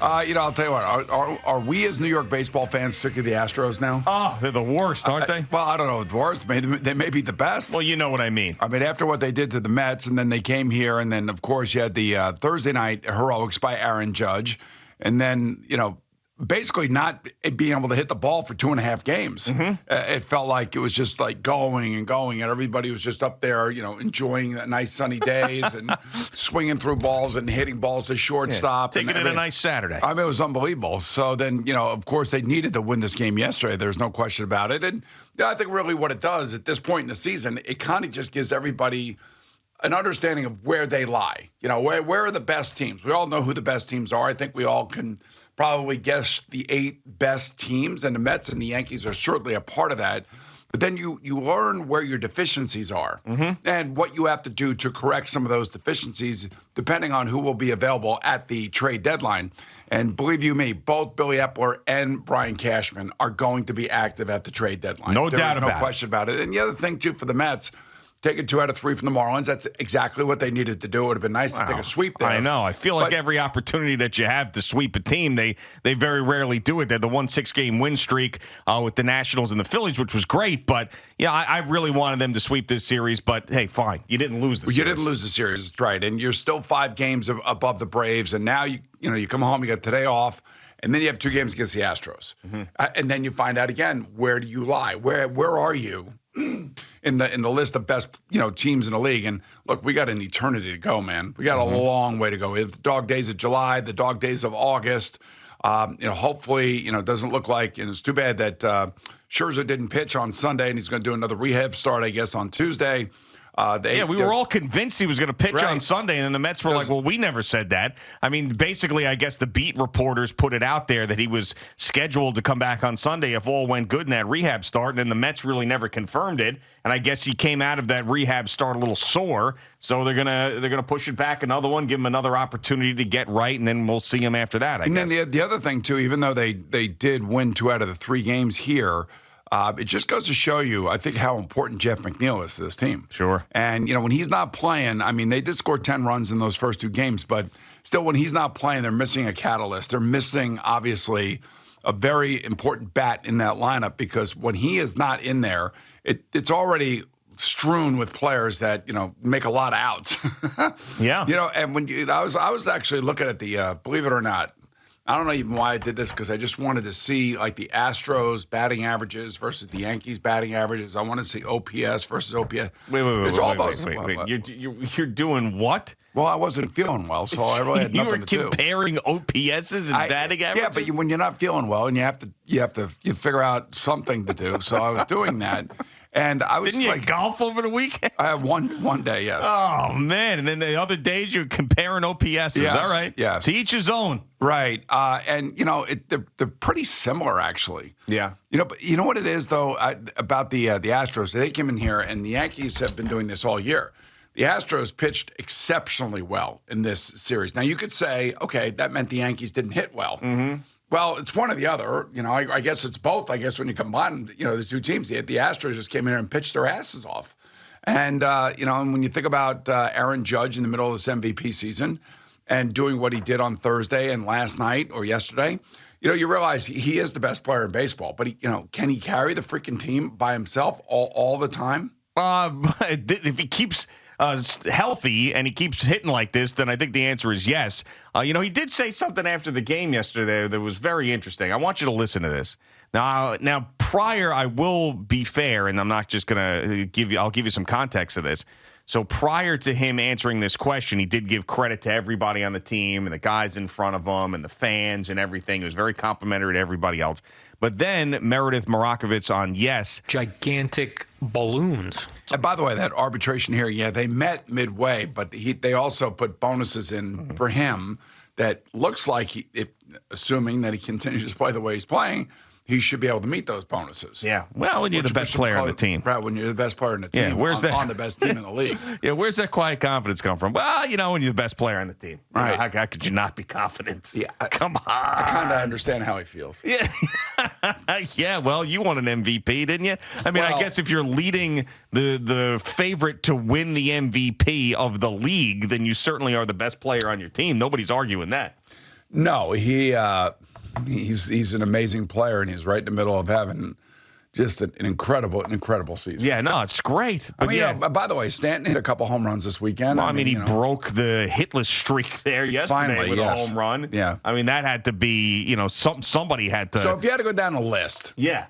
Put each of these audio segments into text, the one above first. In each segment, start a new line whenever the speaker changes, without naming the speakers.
I'll tell you what. Are we as New York baseball fans sick of the Astros now?
Oh, they're the worst, aren't they?
Well, I don't know. The worst. They may be the best.
Well, you know what I mean.
I mean, after what they did to the Mets, and then they came here, and then, of course, you had the Thursday night heroics by Aaron Judge, and then, basically not being able to hit the ball for 2.5 games. It felt like it was just like going and going, and everybody was just up there, enjoying the nice sunny days and swinging through balls and hitting balls to shortstop.
Taking it a nice Saturday.
I mean, it was unbelievable. So then, of course, they needed to win this game yesterday. There's no question about it. And I think really what it does at this point in the season, it kind of just gives everybody an understanding of where they lie. Where are the best teams? We all know who the best teams are. I think we all can probably guess the 8 best teams, and the Mets and the Yankees are certainly a part of that. But then you learn where your deficiencies are and what you have to do to correct some of those deficiencies, depending on who will be available at the trade deadline. And believe you me, both Billy Epler and Brian Cashman are going to be active at the trade deadline.
No doubt about it.
No question about it. And the other thing, too, for the Mets, taking 2 out of 3 from the Marlins, that's exactly what they needed to do. It would have been nice to take a sweep there.
I know. I feel like every opportunity that you have to sweep a team, they very rarely do it. They had the 1-6-game win streak with the Nationals and the Phillies, which was great. But, I really wanted them to sweep this series. But, hey, fine. You didn't lose the series.
You didn't lose the series. That's right. And you're still 5 games above the Braves. And now, you come home, you got today off. And then you have 2 games against the Astros. And then you find out again, where do you lie? Where are you in the list of best teams in the league? And look, we got an eternity to go, man. We got a long way to go. We have the dog days of July, the dog days of August. Hopefully, it doesn't look like, and it's too bad that Scherzer didn't pitch on Sunday, and he's going to do another rehab start, I guess, on Tuesday.
We were all convinced he was going to pitch on Sunday, and then the Mets were like, well, we never said that. I mean, basically, I guess the beat reporters put it out there that he was scheduled to come back on Sunday if all went good in that rehab start, and then the Mets really never confirmed it. And I guess he came out of that rehab start a little sore, so they're gonna push it back another one, give him another opportunity to get right, and then we'll see him after that, I guess.
Then the other thing, too, even though they did win 2 out of the 3 games here, it just goes to show you, I think, how important Jeff McNeil is to this team.
Sure.
And, when he's not playing, I mean, they did score 10 runs in those first 2 games, but still, when he's not playing, they're missing a catalyst. They're missing, obviously, a very important bat in that lineup, because when he is not in there, it's already strewn with players that, make a lot of outs.
Yeah.
And when I was actually looking at the, believe it or not, I don't know even why I did this, because I just wanted to see like the Astros batting averages versus the Yankees batting averages. I wanted to see OPS versus OPS.
Wait. You're doing what?
Well, I wasn't feeling well, so I really had nothing to do.
You were comparing OPSs and batting averages?
Yeah, but when you're not feeling well and you have to figure out something to do, so I was doing that. And I was
Didn't you golf over the weekend?
I have one day, yes.
Oh, man. And then the other days you're comparing OPSs.
Yes,
all right.
yes.
To each his own.
Right. And, they're pretty similar, actually.
Yeah.
But you know what it is, though, about the Astros? They came in here, and the Yankees have been doing this all year. The Astros pitched exceptionally well in this series. Now, you could say, okay, that meant the Yankees didn't hit well. Well, it's one or the other. I guess it's both. I guess when you combine, the 2 teams, the Astros just came in here and pitched their asses off. And, and when you think about Aaron Judge in the middle of this MVP season and doing what he did on Thursday and last night or yesterday, you realize he is the best player in baseball. But, can he carry the freaking team by himself all the time?
If he keeps healthy and he keeps hitting like this, then I think the answer is yes. He did say something after the game yesterday that was very interesting. I want you to listen to this. Now, prior, I will be fair, and I'm not just going to I'll give you some context to this. So prior to him answering this question, he did give credit to everybody on the team and the guys in front of him and the fans and everything. It was very complimentary to everybody else. But then Meredith Marakovits on Yes.
Gigantic balloons.
And by the way, that arbitration hearing, they met midway, but they also put bonuses in for him that looks like, assuming that he continues to play the way he's playing, he should be able to meet those bonuses.
Yeah. Well, when you're the best player on the team.
Right, when you're the best player on the team.
Yeah, where's that?
On the best team in the league.
Yeah, where's that quiet confidence come from? Well, when you're the best player on the team.
Right.
How could you not be confident?
Yeah.
Come on.
I kind of understand how he feels.
Yeah. Yeah, well, you won an MVP, didn't you? I mean, I guess if you're leading the favorite to win the MVP of the league, then you certainly are the best player on your team. Nobody's arguing that.
No, he's an amazing player, and he's right in the middle of having just an incredible season.
Yeah, no, it's great. But
I mean, by the way, Stanton hit a couple home runs this weekend.
Well, I mean, he broke the hitless streak there yesterday with a home run.
Yeah.
I mean, that had to be, somebody had to.
So if you had to go down a list.
Yeah.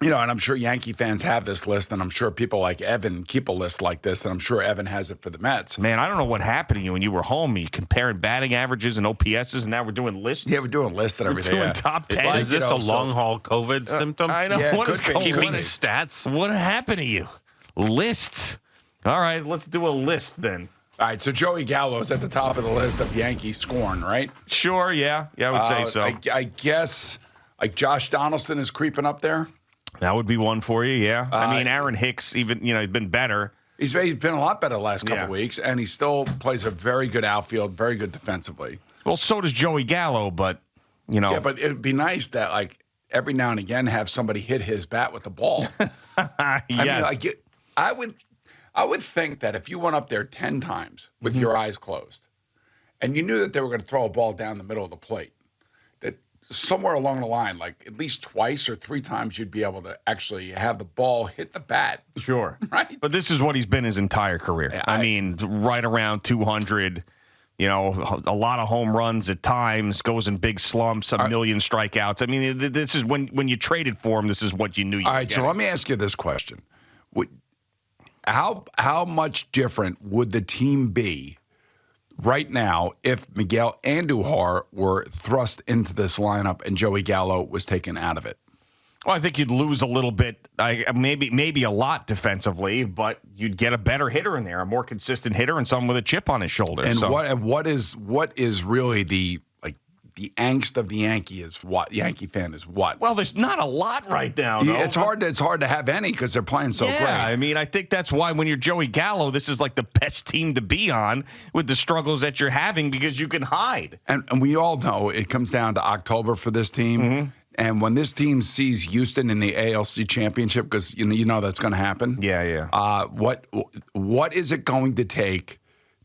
And I'm sure Yankee fans have this list, and I'm sure people like Evan keep a list like this, and I'm sure Evan has it for the Mets.
Man, I don't know what happened to you when you were home. You comparing batting averages and OPSs, and now we're doing lists.
Yeah, we're doing lists and everything.
We're doing top 10.
Is this a long-haul COVID symptom?
I know.
Yeah,
What is going
Keeping
on?
stats?
What happened to you? Lists. All right, let's do a list then.
All right, so Joey Gallo is at the top of the list of Yankees scoring, right?
Sure, yeah. Yeah, I would say so.
I guess like Josh Donaldson is creeping up there.
That would be one for you, yeah. I mean, Aaron Hicks, even, he's been better.
He's been a lot better the last couple weeks, and he still plays a very good outfield, very good defensively.
Well, so does Joey Gallo, but,
Yeah, but it would be nice that, like, every now and again have somebody hit his bat with the ball.
Yes.
I would think that if you went up there 10 times with your eyes closed, and you knew that they were going to throw a ball down the middle of the plate, that somewhere along the line, like at least twice or 3 times, you'd be able to actually have the ball hit the bat.
Sure.
Right?
But this is what he's been his entire career.
Yeah,
I mean, right around 200, a lot of home runs at times, goes in big slumps, a million strikeouts. I mean, this is when you traded for him, this is what you knew you were
All right, so let me ask you this question. How much different would the team be right now if Miguel Andujar were thrust into this lineup and Joey Gallo was taken out of it?
Well, I think you'd lose a little bit, maybe a lot defensively, but you'd get a better hitter in there, a more consistent hitter, and someone with a chip on his shoulder.
And what is really the angst of the Yankee fan is what?
Well, there's not a lot right now. Though.
It's hard to have any because they're playing so great.
I mean, I think that's why when you're Joey Gallo, this is like the best team to be on with the struggles that you're having because you can hide.
And we all know it comes down to October for this team. Mm-hmm. And when this team sees Houston in the ALC championship, because you know that's going to happen.
Yeah.
What is it going to take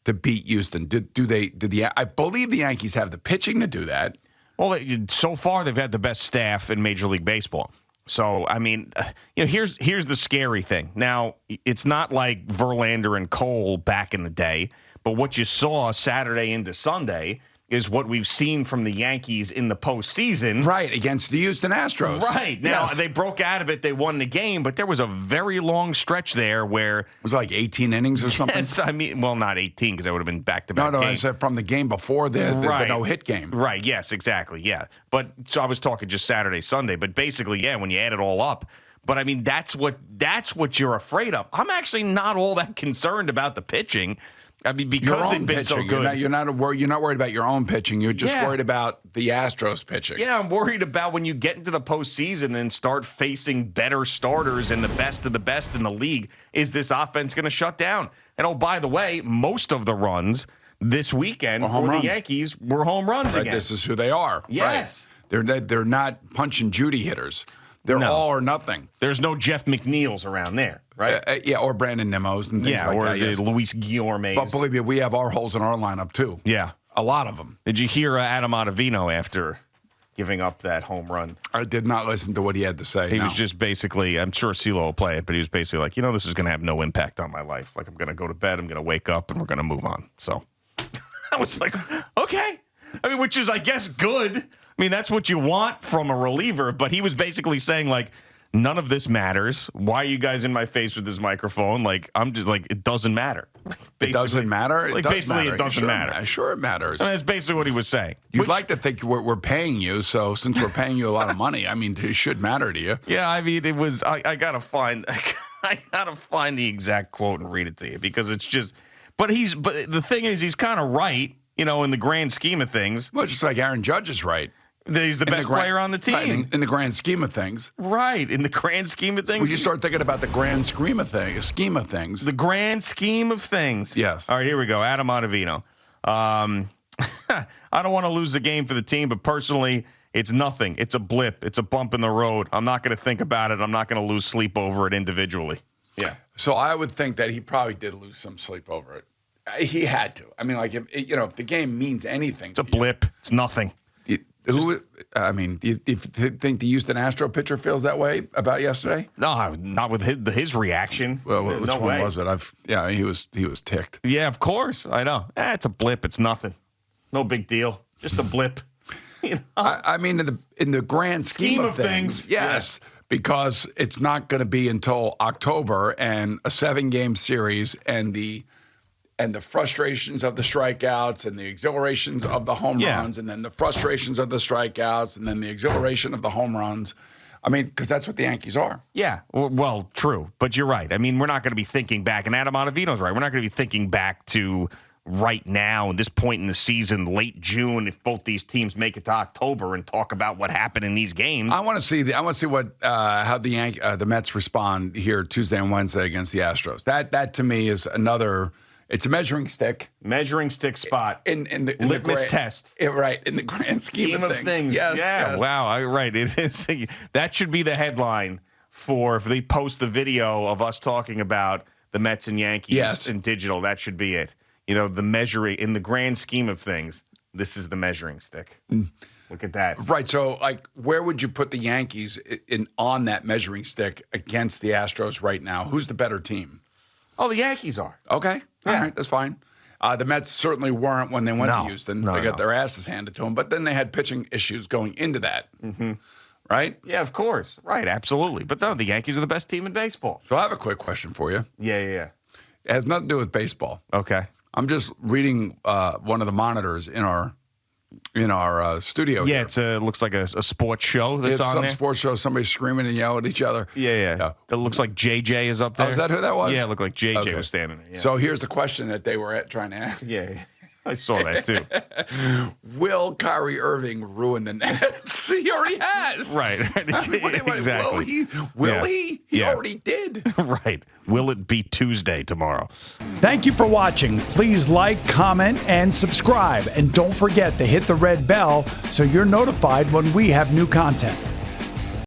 to beat Houston? I believe the Yankees have the pitching to do that.
Well, so far they've had the best staff in Major League Baseball. So, I mean, here's the scary thing. Now, it's not like Verlander and Cole back in the day, but what you saw Saturday into Sunday is what we've seen from the Yankees in the postseason.
Right, against the Houston Astros.
Right. Now, They broke out of it. They won the game, but there was a very long stretch there where...
Was it like 18 innings or something?
Yes, I mean, well, not 18 because that would have been back-to-back games.
I said from the game before the no-hit game.
Right, yes, exactly, yeah. But so I was talking just Saturday, Sunday, but basically, when you add it all up. But, I mean, that's what you're afraid of. I'm actually not all that concerned about the pitching. I mean, because they've been so good.
You're not worried about your own pitching. You're just worried about the Astros pitching.
Yeah, I'm worried about when you get into the postseason and start facing better starters and the best of the best in the league. Is this offense going to shut down? And, oh, by the way, most of the runs this weekend for the Yankees were home runs again.
This is who they are.
Yes.
Right. They're not Punch and Judy hitters. They're all or nothing.
There's no Jeff McNeils around there, right?
Or Brandon Nimmo's and things like that.
Or Luis Guillorme's.
But believe me, we have our holes in our lineup, too.
Yeah.
A lot of them.
Did you hear Adam Ottavino after giving up that home run?
I did not listen to what he had to say.
He was just basically, I'm sure CeeLo will play it, but he was basically like, this is going to have no impact on my life. Like, I'm going to go to bed, I'm going to wake up, and we're going to move on. So I was like, okay. I mean, which is, I guess, good. I mean, that's what you want from a reliever, but he was basically saying, like, none of this matters. Why are you guys in my face with this microphone? Like, I'm just like, it doesn't matter.
It doesn't matter?
It doesn't matter.
Sure it matters.
I mean, that's basically what he was saying.
You'd like to think we're paying you, so since we're paying you a lot of money, I mean, it should matter to you.
Yeah, I mean, it was, I got to find the exact quote and read it to you because it's just, but the thing is, he's kind of right, in the grand scheme of things.
Well, it's just like Aaron Judge is right.
He's the best player on the team.
Right, in the grand scheme of things.
Right, in the grand scheme of things.
When you start thinking about the grand scheme of things.
The grand scheme of things.
Yes.
All right, here we go. Adam Ottavino. I don't want to lose the game for the team, but personally, it's nothing. It's a blip. It's a bump in the road. I'm not going to think about it. I'm not going to lose sleep over it individually. Yeah.
So I would think that he probably did lose some sleep over it. He had to. I mean, like, if the game means anything,
It's a blip. It's nothing.
do you think the Houston Astro pitcher feels that way about yesterday?
No, not with his reaction.
Well, which
no
one
way.
was it? He was ticked.
Yeah, of course. I know. It's a blip. It's nothing. No big deal. Just a blip. You know?
I mean, in the grand scheme of things, yes, because it's not going to be until October and a 7-game series and the frustrations of the strikeouts and the exhilarations of the home runs and then the frustrations of the strikeouts and then the exhilaration of the home runs. I mean, because that's what the Yankees are.
Yeah, well, true. But you're right. I mean, we're not going to be thinking back, and Adam Ottavino's right. We're not going to be thinking back to right now, at this point in the season, late June, if both these teams make it to October and talk about what happened in these games.
I want to see what how the Mets respond here Tuesday and Wednesday against the Astros. That to me is another. It's a measuring stick.
Measuring stick spot.
In the
litmus test.
Right, in the grand scheme of things.
Yes,
yeah.
Yes. Wow. Right. It is. That should be the headline if they post the video of us talking about the Mets and Yankees in digital. That should be it. The measuring, in the grand scheme of things, this is the measuring stick. Look at that.
Right. So, where would you put the Yankees on that measuring stick against the Astros right now? Who's the better team?
Oh, the Yankees are.
Okay. All right. That's fine. The Mets certainly weren't when they went to Houston. They got their asses handed to them. But then they had pitching issues going into that. Mm-hmm. Right?
Yeah, of course. Right. Absolutely. But no, the Yankees are the best team in baseball.
So I have a quick question for you.
Yeah.
It has nothing to do with baseball.
Okay.
I'm just reading one of the monitors in our studio.
Yeah, it looks like a sports show that's on
some
there.
Sports show. Somebody's screaming and yelling at each other.
Yeah. That looks like JJ is up there.
Oh, is that who that was?
Yeah, it looked like JJ was standing there. Yeah.
So here's the question that they were trying to ask.
Yeah. I saw that too.
Will Kyrie Irving ruin the Nets? He already has.
Right.
Exactly. Will he? He already did.
Right. Will it be Tuesday tomorrow?
Thank you for watching. Please like, comment, and subscribe. And don't forget to hit the red bell so you're notified when we have new content.